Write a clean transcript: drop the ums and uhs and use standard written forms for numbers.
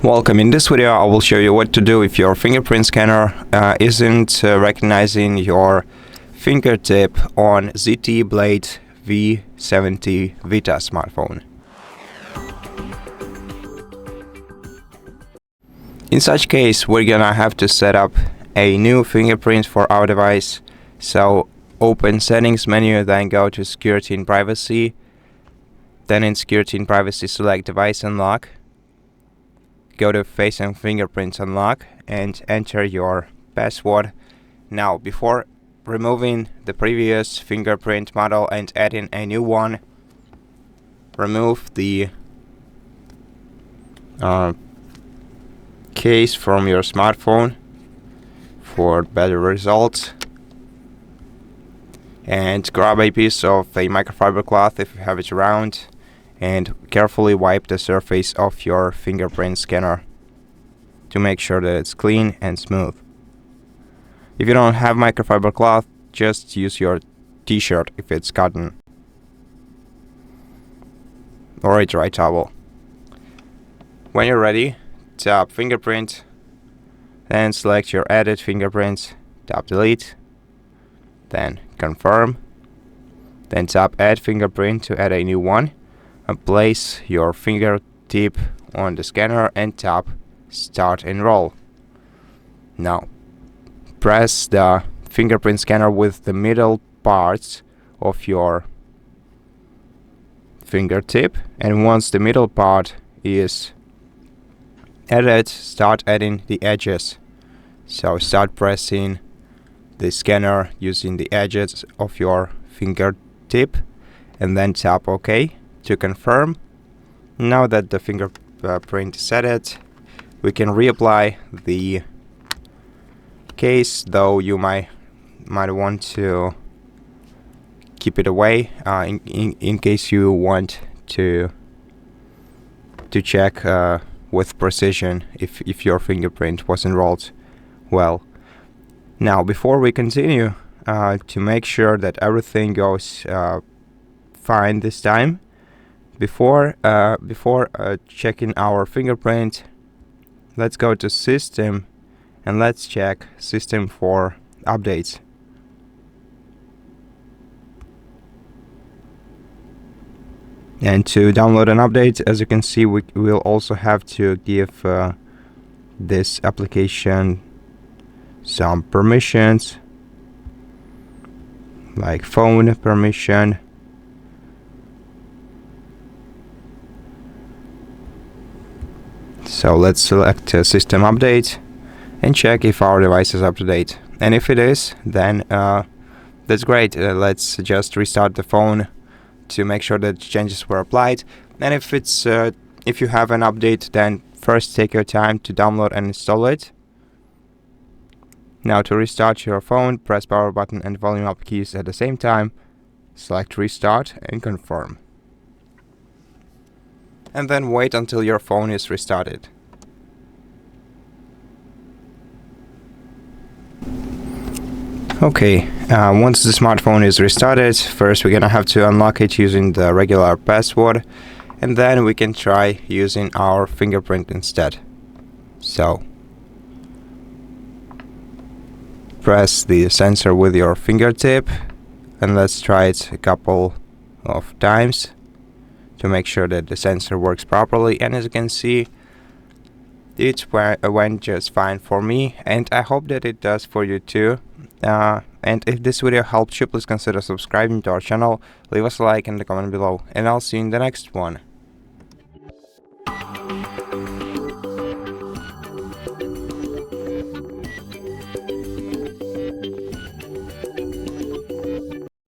Welcome. In this video I will show you what to do if your fingerprint scanner isn't recognizing your fingertip on ZTE Blade V70 Vita smartphone. In such case, we're gonna have to set up a new fingerprint for our device. So open Settings menu, then go to Security and Privacy. Then in Security and Privacy select Device Unlock. Go to Face and Fingerprints Unlock and enter your password. Now, before removing the previous fingerprint model and adding a new one, remove the case from your smartphone for better results, and grab a piece of a microfiber cloth if you have it around and carefully wipe the surface of your fingerprint scanner to make sure that it's clean and smooth. If you don't have microfiber cloth, just use your t-shirt if it's cotton, or a dry towel. When you're ready, tap Fingerprint, then select your added fingerprints, tap Delete, then Confirm, then tap Add Fingerprint to add a new one, and place your fingertip on the scanner and tap Start Enroll. Now, press the fingerprint scanner with the middle parts of your fingertip, and once the middle part is added, start adding the edges. So start pressing the scanner using the edges of your fingertip and then tap OK to confirm. Now that the fingerprint is set, we can reapply the case, though you might want to keep it away in case you want to check with precision if your fingerprint was enrolled well. Now, before we continue, to make sure that everything goes fine this time, before checking our fingerprint, let's go to System and let's check System for updates. And to download an update, as you can see, we will also have to give this application some permissions, like phone permission, so let's select System Update and check if our device is up to date. And if it is, then that's great. Let's just restart the phone to make sure that changes were applied. And if you have an update, then first take your time to download and install it. Now, to restart your phone, press power button and volume up keys at the same time, select Restart and confirm. And then wait until your phone is restarted. Okay, once the smartphone is restarted, first we're gonna have to unlock it using the regular password, and then we can try using our fingerprint instead. So, press the sensor with your fingertip, and let's try it a couple of times to make sure that the sensor works properly. And as you can see, it went just fine for me, and I hope that it does for you too. And if this video helped you, please consider subscribing to our channel, leave us a like and a comment below, and I'll see you in the next one.